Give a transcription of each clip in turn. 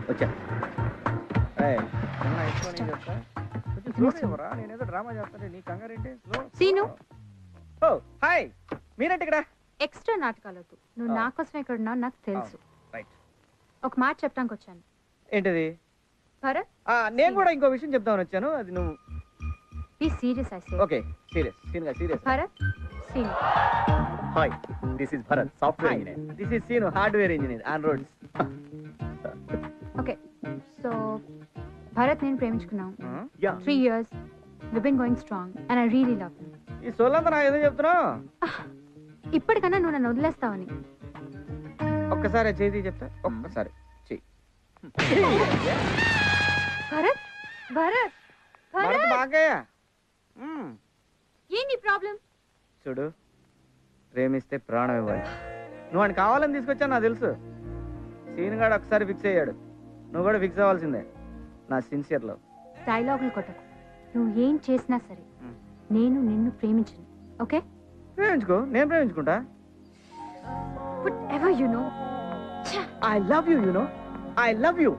వచ్చా నేనేదో డ్రామా చేస్తాను నీ కంగారేంటి సీను హాయ్ మీరేంటి ఇక్కడ ఎక్స్ట్రా నాటకాలొద్దు నువ్వు నా కోసం ఇక్కడ ఉన్నావు నాకు తెలుసు ఒక మాట చెప్పడానికి వచ్చాను ఏంటిది భరత్ నేను కూడా ఇంకో విషయం చెప్తామని వచ్చాను అది నువ్వు be serious I say okay serious serious Bharat Seenu hi this is Bharat software engineer this is Seenu hardware engineer on roads okay so Bharat నేను ప్రేమించుకున్నాం 3 years we've been going strong and I really love him ఈ సోలంతా నాకు ఏదో చెప్తున్నావు ఇప్పటికన్నా నువ్వు నన్ను వదిలేస్తావని ఒక్కసారి చేతి చెప్తా ఒక్కసారి భరత్ భరత్ భరత్ బాగయ్యా ఏంటి ప్రాబ్లం చూడు ప్రేమిస్తే ప్రాణం ఇవ్వాలి నువ్వు ఆయన కావాలని తీసుకొచ్చా నాకు తెలుసు సీన్ గాడు ఒకసారి ఫిక్స్ అయ్యాడు నువ్వు కూడా ఫిక్స్ అవ్వాల్సిందే నా సిన్సియర్ లవ్ డైలాగులు కొట్టకు నువ్వు ఏం చేసినా సరే నేను నిన్ను ప్రేమించను ఓకే ప్రేమించుకో నేను ప్రేమించుకుంటా whatever you know I love you know I love you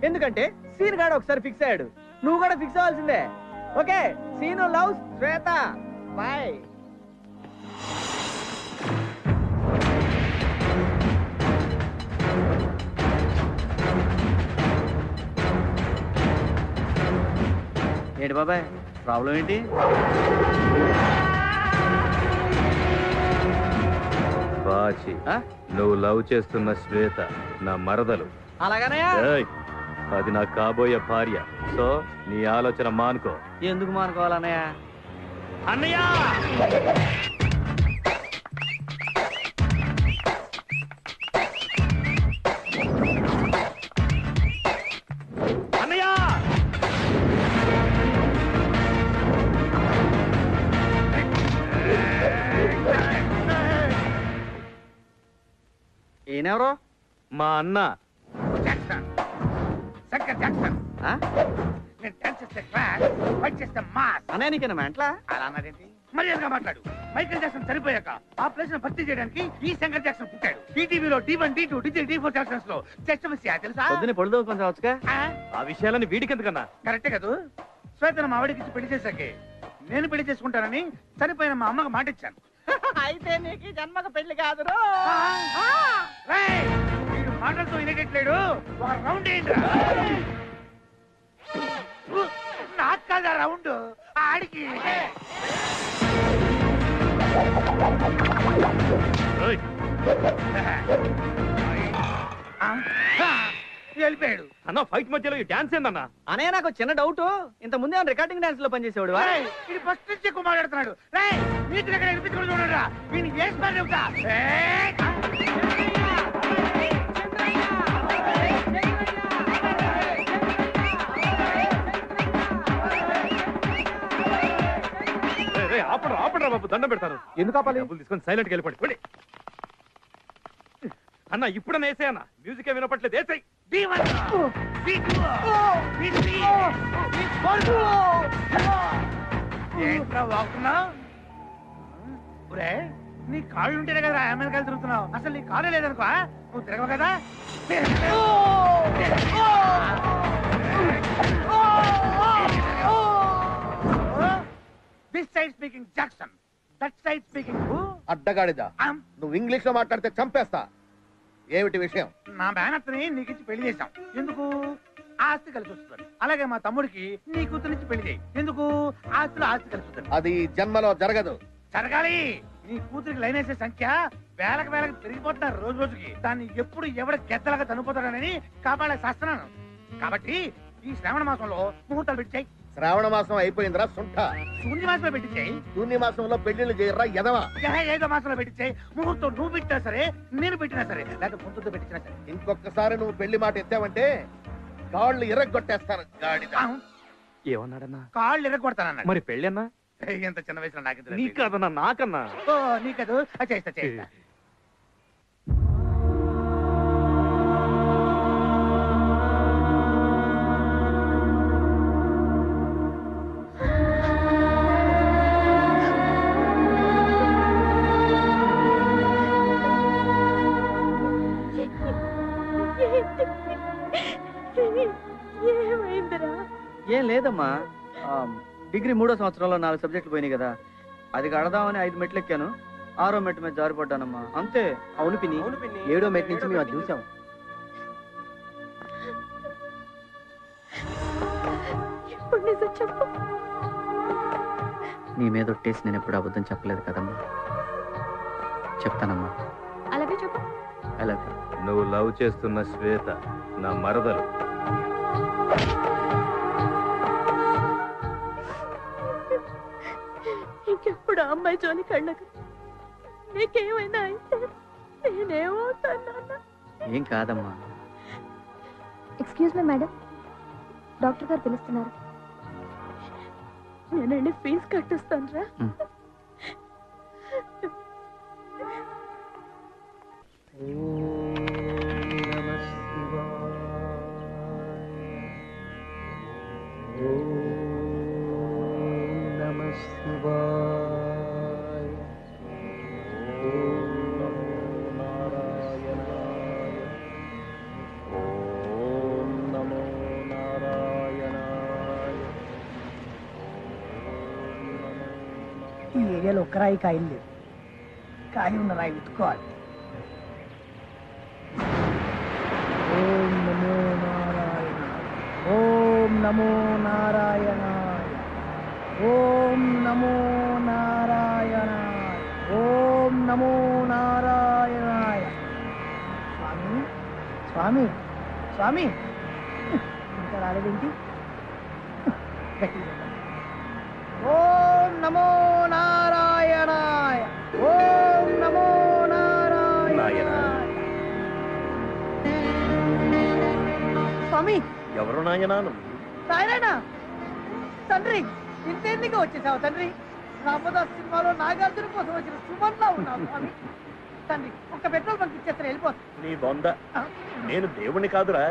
ఎందుకంటే సీన్ గాడు ఒకసారి ఫిక్స్ అయ్యాడు నువ్వు కూడా ఫిక్స్ అవ్వాల్సిందే ఓకే సీను లవ్ శ్వేత బాయ్ ఏంటి బాబాయ్ ప్రాబ్లం ఏంటి బాచి నువ్వు లవ్ చేస్తున్న శ్వేత నా మరదలు అలాగనే అది నా కాబోయే భార్య సో నీ ఆలోచన మానుకో ఎందుకు మానుకోవాలన్నయ్య అన్నయ్య అన్నయ్య ఈయనెవరో మా అన్న అన్నయ్య నీకేనా మెంట్లా అలా అన్నదేంటి మర్యాదగా మాట్లాడు మైకేల్ జాక్సన్ చనిపోయాక ఆ ప్లేస్ ను భర్తీ చేయడానికి ఈ శంకర్ జాక్సన్ పుట్టాడు టీటీవీలో D1 D2 D3 D4 selections లో చచ్చమస్య తెలుసా పొద్దున్నే పొడుదు కొంచెం వచ్చుగా ఆ విషయాలని వీడికెందుకన్నా కరెక్టే కదా శ్వేతను మా ఆవిడకి ఇచ్చి పెళ్లి చేశాకే నేను పెళ్లి చేసుకుంటానని చనిపోయిన మా అమ్మకి మాట ఇచ్చాను అయితే నీకు జన్మకు పెళ్లి కాదు వీడు మాటలతో వినేటట్లేడు ఒక రౌండ్ ఏంట్రా నాకు కాదా రౌండ్ ఆడికి వెళ్ళిపోయాడు అన్న ఫైట్ మధ్యలో ఈ డాన్స్ ఏందన్నా అనే నాకు చిన్న డౌట్ ఇంత ముందే రికార్డింగ్ డాన్స్ లో పనిచేసేవాడు ఇది ఫస్ట్ నుంచి ఎక్కువ మాట్లాడుతున్నాడు నీకు ఎక్కడ వినిపించుకుని చూడరా వీడిని చేసి చెబుతా ఆపడరా బాబు దండం పెడతారు ఎందుకు ఆపాలి డబ్బులు తీసుకొని సైలెంట్కి వెళ్ళిపోండి అన్న ఇప్పుడన్నా వేసే అన్న మ్యూజిక్ వినపట్లేదు వేసాయి ఏంట్రా వాకున్నావు నీ కాళ్ళు ఉంటేనే కదా అమెరికాలు తిరుగుతున్నావు అసలు నీ కాళ్ళు లేదనుకో నువ్వు తిరగవు కదా this side speaking Jackson that side speaking అడ్డగాడిదా నువ్వు ఇంగ్లీష్ లో మాట్లాడితే చంపేస్తా ఏమిటి విషయం నా మేనత్తని నీకు ఇచ్చి పెళ్లి చేశాం ఎందుకు ఆస్తి కలిసి వస్తుంది అలాగే మా తమ్ముడికి నీ కూతురు నుంచి పెళ్లి చేయి ఎందుకు ఆస్తిలో ఆస్తి కలిసి వస్తుంది అది జన్మలో జరగదు జరగాలి నీ కూతురికి లైన్ వేసే సంఖ్య వేలకు పెరిగిపోతున్నారు రోజు రోజుకి దాన్ని ఎప్పుడు ఎవడ గెద్దలాగా చనిపోతాడని కాపాడే శాస్త్రాను కాబట్టి ఈ శ్రావణ మాసంలో ముహూర్తాలు పెట్టాయి శ్రావణ మాసం అయిపోయిందిరా సుంఠ శూన్య మాసంలో పెట్టించాయి శూన్య మాసంలో పెళ్లిళ్ళు చేయరా ఎదవా ఏదో మాసంలో పెట్టించాయి ముహూర్తం నువ్వు పెట్టినా సరే నేను పెట్టినా సరే లేకపోతే ముందుతో పెట్టినా సరే ఇంకొకసారి నువ్వు పెళ్లి మాట ఎత్తావంటే కాళ్ళు ఇరగొట్టేస్తాను గాడిద ఏమన్నాడన్నా కాళ్ళు ఇరగొడతానన్నా మరి పెళ్ళి అన్నా ఎంత చిన్న వయసులో నాకు నీకదన్నా నాకన్నా నీకదు చేస్తా చేస్తా ఏమైందిరా? ఏం లేదమ్మా, డిగ్రీ 3వ సంవత్సరంలో 4 సబ్జెక్టులు పోయినాయి కదా, అది కడదామని 5 మెట్లు ఎక్కాను, 6వ మెట్టు మీద జారిపడ్డానమ్మా, అంతే. అవును పిన్ని, 7వ మెట్టు నుంచి మేము అది చూసాం. ఇప్పుడు నిజం చెప్పు. నీ మీద ఒట్టేసి నేను ఎప్పుడు అబద్ధం చెప్పలేదు కదమ్మా, చెప్తానమ్మా. అలాగే చెప్పు. అలాగే. నువ్వు లవ్ చేస్తున్న శ్వేత నా మరదలు. ఇంకెప్పుడు ఆ అమ్మాయి జోలి కళ్ళకు. నీకేమైనా అయితే నేనేమవుతాను నాన్న? ఏం కాదమ్మా. ఎక్స్క్యూజ్ మీ మేడం, డాక్టర్ గారు పిలుస్తున్నారు. నేనండి ఫీజు కట్టిస్తాను రా. ఈ ఏరియాలో ఒక్క రాయి కాయలు లేవు, కాయ ఉన్న రాయి వెతుక్కోవాలి. ఓం నమో నారాయణ, ఓం నమో నారాయణాయ, ఓం నమో నారాయణాయ, ఓం నమో నారాయణాయ. స్వామి స్వామి స్వామి, ఇంకా రాలేదేంటి? గట్టిగా ఓం నమో నారాయణాయ, ఓం నమో నారాయణాయ. స్వామి ఎవరు నాయనాను? నారాయణ తండ్రి, ఇంతెందుకు వచ్చేసావు తండ్రి? రామదాస్ సినిమాలో నాగార్జున కోసం వచ్చిన సుమన్లా ఉన్నావు స్వామి. తండ్రి ఒక్క పెట్రోల్ బంక్ ఇచ్చేస్తారు, వెళ్ళిపోతా. నీ బొంద, నేను దేవుని కాదురా,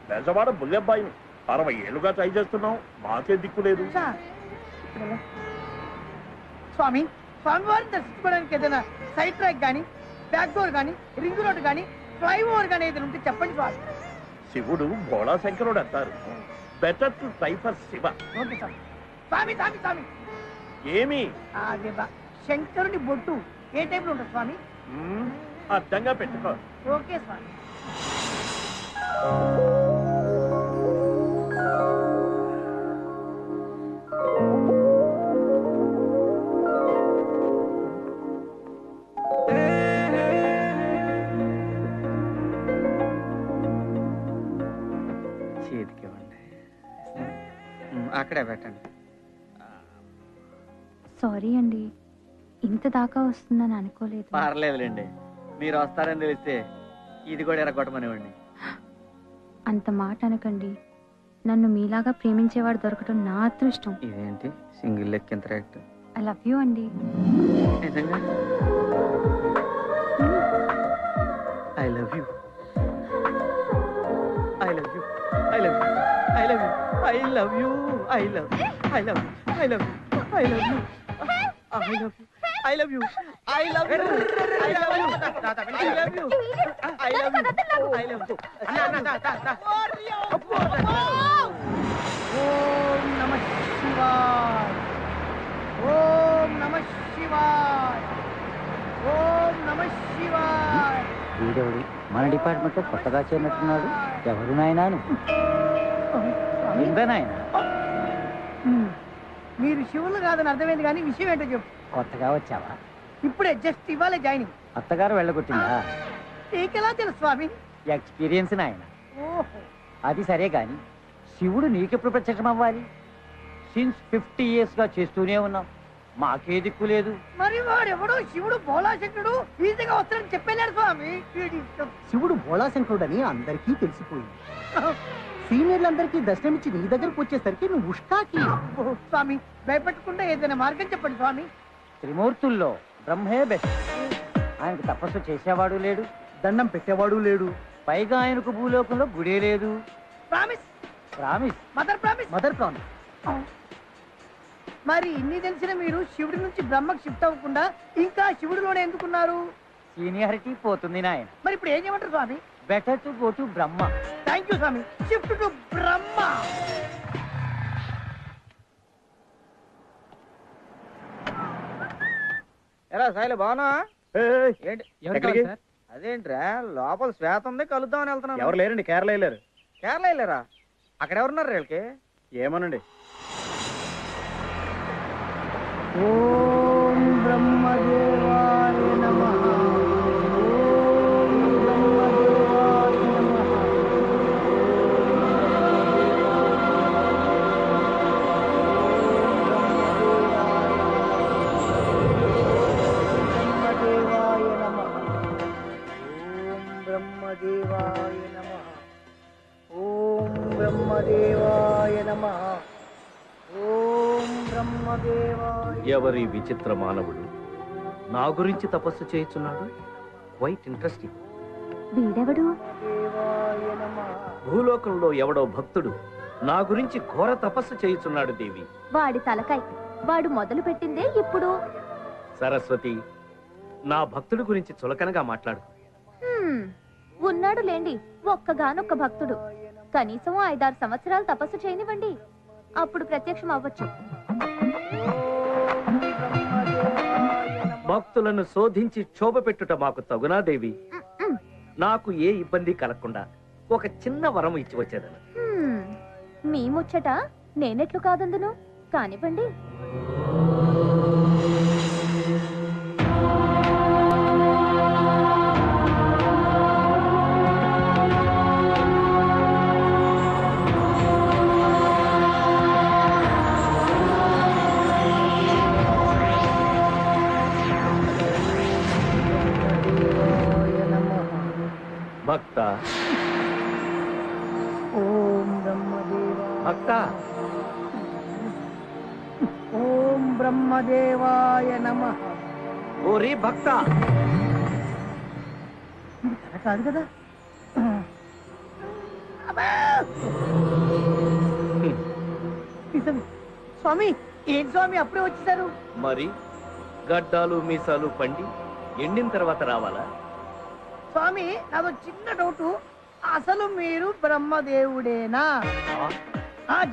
బెజవాడ బుల్లెబ్బాయిని. 60 ఏళ్ళుగా ట్రై చేస్తున్నావు, మాకే దిక్కు లేదు. స్వామి, స్వామివారిని దర్శించుకోవడానికి ఏదైనా సైడ్ ట్రాక్ కానీ, బ్యాక్ డోర్ కానీ, రింగ్ రోడ్ కానీ, ఫ్లైఓవర్ కానీ ఏదైనా ఉంటే చెప్పండి స్వామి. శివుడు బోళా శంకరుడు అంటారు. Better to try for Shiva. Okay స్వామి. స్వామి స్వామి స్వామి, ఏమి అదే శంకరుని బొట్టు ఏ టైంలో ఉంటుంది స్వామి? అర్థంగా పెట్టుకో. ఓకే స్వామి. చేతికి ఇవ్వండి, అక్కడే పెట్టండి. సారీ అండి, ఇంత దాకా వస్తుందని అనుకోలేదు. పర్లేదులేండి, మీరు వస్తారని తెలిస్తే ఇది కూడా ఎరగొట్టమనివ్వండి. అంత మాట అనకండి, నన్ను మీలాగా ప్రేమించేవాడు దొరకటం నా అదృష్టం. ఇదేంటి సింగిల్ లెక్క ఎంత రేట్? ఐ లవ్ యూ అండి. నిజంగా I love you, I love you, I love you, I love you, I love you, I love you, I love you, I love you, I love you, I love you, I love you, I love you, I love you, I love you, I love you, I love you. ఓం నమః శివాయ, ఓం నమః శివాయ, ఓం నమః శివాయ. వీడెవడు మన department లో కొత్తగా చేరినట్టున్నాడు? ఎవరు నాయనాను? నాయన మీరు శివులు కాదని అర్థమైంది, కానీ విషయం ఏంటో చెప్పు. కొత్తగా వచ్చావా? ఇప్పుడే జస్ట్ ఇవ్వాలే జాయినింగ్. అత్తగారు వెళ్ళగొట్టిందా? నీకెలా తెలుసు స్వామి? ఎక్స్పీరియన్స్ నాయన. ఓహో, అది సరే గాని శివుడు నీకెప్పుడు ప్రత్యక్షం అవ్వాలి? సిన్స్ 50 years గా చేస్తూనే ఉన్నాం, మాకే దిక్కు లేదు. మరి వాడెవడో శివుడు బోళాశంకరుడు ఈజీగా వస్తాడని చెప్పలేడు స్వామి. శివుడు బోళాశంకరుడని అందరికీ తెలిసిపోయింది. సీనియర్లందరికీ దర్శనమిచ్చి నీ దగ్గరకు వచ్చేసరికి నువ్వు ఉష్కాకి. ఓ, స్వామి భయపెట్టకుండా ఏదైనా మార్గం చెప్పండి స్వామి. త్రిమూర్తుల్లో బ్రహ్మే బెస్ట్. ఆయనకు తపస్సు చేసేవాడు లేడు, దండం పెట్టేవాడు లేడు, పైగా ఆయనకు భూలోకంలో గుడే లేదు. Promise, promise, mother promise, mother promise. మరి ఇన్ని తెలిసిన మీరు శివుడి నుంచి బ్రహ్మకు షిఫ్ట్ అవ్వకుండా ఇంకా శివుడిలోనే ఎందుకున్నారు? సీనియారిటీ పోతుంది నాయన. మరి ఇప్పుడు ఏం చేయమంటారు స్వామి? Better to go to Brahma. Thank you స్వామి. Shift to Brahma. ఎలా సాయిలు బాగున్నా? ఏంటి ఎక్కడికి? అదేంట్రా లోపల శ్వేత ఉంది, కలుద్దామని వెళ్తున్నాను. ఎవరు లేరండి, కేరళ వెళ్ళారు. కేరళ వెళ్ళారా? అక్కడ ఎవరున్నారు వీళ్ళకి? ఏమోనండి. ఓం బ్రహ్మదేవాయ నమః. ఓం బ్రహ్మదేవాయ నమః. బ్రహ్మదేవాయ నమః. ఓం బ్రహ్మదేవాయ నమః. ఓం బ్రహ్మదేవాయ. ఎవరి విచిత్ర మానవుడు నా గురించి తపస్సు చేయుచున్నాడు? Quite interesting. వీడెవడు? దేవాయ నమః. భూలోకంలో ఎవడో భక్తుడు నా గురించి ఘోర తపస్సు చేయుచున్నాడు దేవి. వాడి తలకాయ. వాడు మొదలు పెట్టిందే ఇప్పుడు. సరస్వతి, నా భక్తుడి గురించి చులకనగా మాట్లాడు. ఉన్నాడు లేండి ఒక్కగానొక్క భక్తుడు. కనీసం 5-6 సంవత్సరాలు తపస్సు చేయనివ్వండి, అప్పుడు ప్రత్యక్షం అవ్వచ్చు. భక్తులను శోధించి క్షోభ పెట్టుట మాకు తగునా దేవి? నాకు ఏ ఇబ్బంది కలగకుండా ఒక చిన్న వరం ఇచ్చి వచ్చేదను. మీ ముచ్చట నేనెట్లు కాదందును, కానివ్వండి. భక్త, ఓం బ్రహ్మదేవాయ. భక్త, ఓం బ్రహ్మదేవాయ నమః. ఓరి భక్త. ఇది కథ కాదు కదా? అబ్బా! నిజమే. స్వామి, ఏం స్వామి అప్పుడే వచ్చేసారు? మరి గడ్డాలు మీసాలు పండి ఎండిన తర్వాత రావాలా? స్వామి, నాదో చిన్న డౌట్. అసలు మీరు బ్రహ్మదేవుడేనా?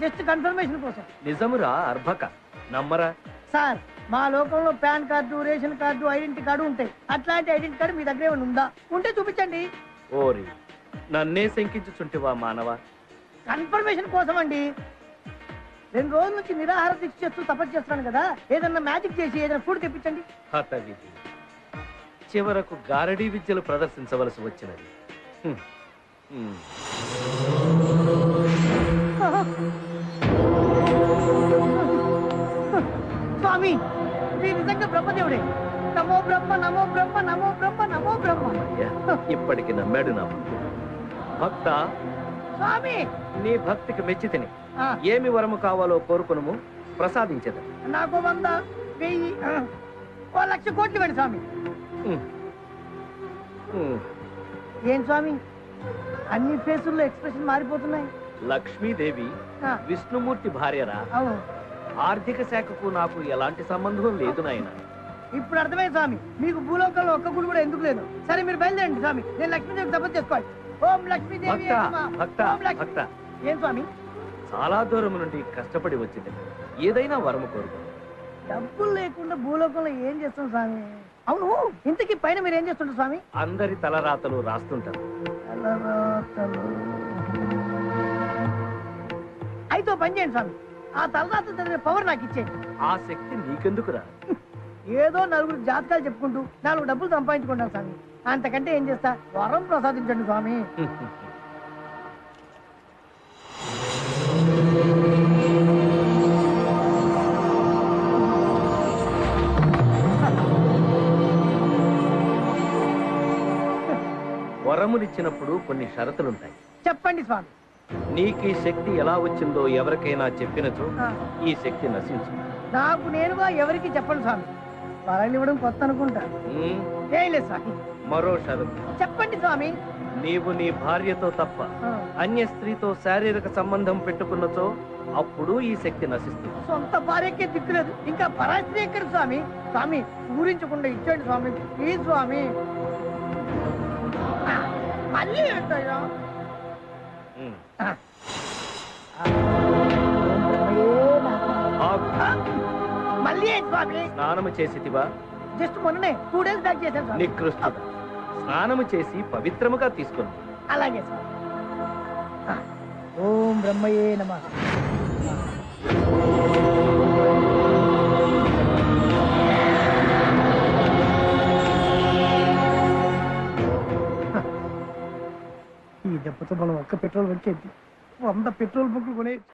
జస్ట్ కన్ఫర్మేషన్ కోసం. నిజమురా అర్భక, నమ్మరా? సార్, మా లోకంలో pan card, ration card, identity card ఉంటాయి. అట్లాంటి ఐడెంటిటీ కార్డు మీ దగ్గర ఏమైనా ఉందా? ఉంటే చూపించండి. ఓరి, నన్నే శంకించుచుంటివా మానవ? కన్ఫర్మేషన్ కోసం అండి. 2 రోజుల నుంచి నిరాహార దీక్ష చేస్తూ తపస్సు చేస్తున్నాను కదా, ఏదన్నా మ్యాజిక్ చేసి ఏదైనా ఫుడ్ తెప్పించండి. హతవిధి, చివరకు గారడీ విద్యలు ప్రదర్శించవలసి వచ్చినది. స్వామి, మీరు నిజంగా బ్రహ్మదేవుడే. నమో బ్రహ్మ, నమో బ్రహ్మ, నమో బ్రహ్మ, నమో బ్రహ్మ. ఇప్పటికి నమ్మాడు నా భక్త. స్వామి, నీ భక్తికి మెచ్చి తిని ఆ, ఏమి వరము కావాలో కోరుకును, ప్రసాదించదు. నాకు 100, 1000, 1,00,000 కోట్లు ఇవ్వండి స్వామి. ఏం స్వామి, అన్ని ఫేసుల్లో ఎక్స్ప్రెషన్ మారిపోతున్నాయి. లక్ష్మీదేవి ఆ, విష్ణుమూర్తి భార్యరా. అవును. ఆర్థిక శాఖకు నాకు ఎలాంటి సంబంధం లేదు నాయన. ఇప్పుడు అర్థమైంది స్వామి, మీకు భూలోకంలో ఒక్క గుడి కూడా ఎందుకు లేదు. సరే, మీరు బయలుదేరండి స్వామి. నేను లక్ష్మీదేవి తపస్సు చేసుకోవాలి. ఓం లక్ష్మీదేవి భక్త, నమః. భక్త, ఓం లక్ష్మీ- భక్త, ఏం స్వామి? చాలా దూరం నుండి కష్టపడి వచ్చింది. ఏదైనా వరము కోరుకో. డబ్బులు లేకుండా భూలోకంలో ఏం చేస్తాం స్వామి? అవును, ఇంతకీ పైన మీరు ఏం చేస్తుంటారు స్వామి? అందరి తలరాతలు రాస్తుంటారు. తలరాతలు. అయితే ఓ పని చేయండి స్వామి, ఆ తలరాతలు చదివే పవర్ నాకు ఇచ్చేయండి. ఆ శక్తి నీకెందుకురా? ఏదో 4 జాతకాలు చెప్పుకుంటూ 4 డబ్బులు సంపాదించుకుంటాను స్వామి. అంతకంటే ఏం చేస్తా? వరం ప్రసాదించండి స్వామి. వరమునిచ్చినప్పుడు కొన్ని షరతులుంటాయి. చెప్పండి స్వామి. నీకు ఈ శక్తి ఎలా వచ్చిందో ఎవరికైనా చెప్పినచో ఆ, ఈ శక్తి నశించు. నాకు నేనుగా ఎవరికి చెప్పండి స్వామి. వరాలు ఇవ్వడం కొత్త అనుకుంటా. ఉమ్, ఏం లేదు స్వామి. మరో షరతు. చెప్పండి స్వామి. నీవు నీ భార్యతో తప్ప ఆ, అన్య స్త్రీతో శారీరక సంబంధం పెట్టుకున్నచో అప్పుడు ఈ శక్తి నశిస్తుంది. సొంత భార్యకే దిక్కులేదు, ఇంకా పరాస్త్రీ ఎక్కడ స్వామి? స్వామి, ఊరించకుండా ఇచ్చేయండి స్వామి, ప్లీజ్ స్వామి. మళ్ళీ ఏంటయ్యా ఉమ్. ఓం బ్రహ్మయే నమః. ఆగు. మళ్ళీ ఏంటి స్వామి స్నానము చేసితివా? జస్ట్ మొన్ననే 2 days బ్యాక్ చేశాను స్వామి నికృష్టుడా, స్నానము చేసి పవిత్రముగా తీసుకుని అలాగే స్వామి ఓం బ్రహ్మయే నమః. ఈ దెబ్బతో మనం ఒక్క పెట్రోల్ వచ్చేది 100 పెట్రోల్ బుక్లు కొనే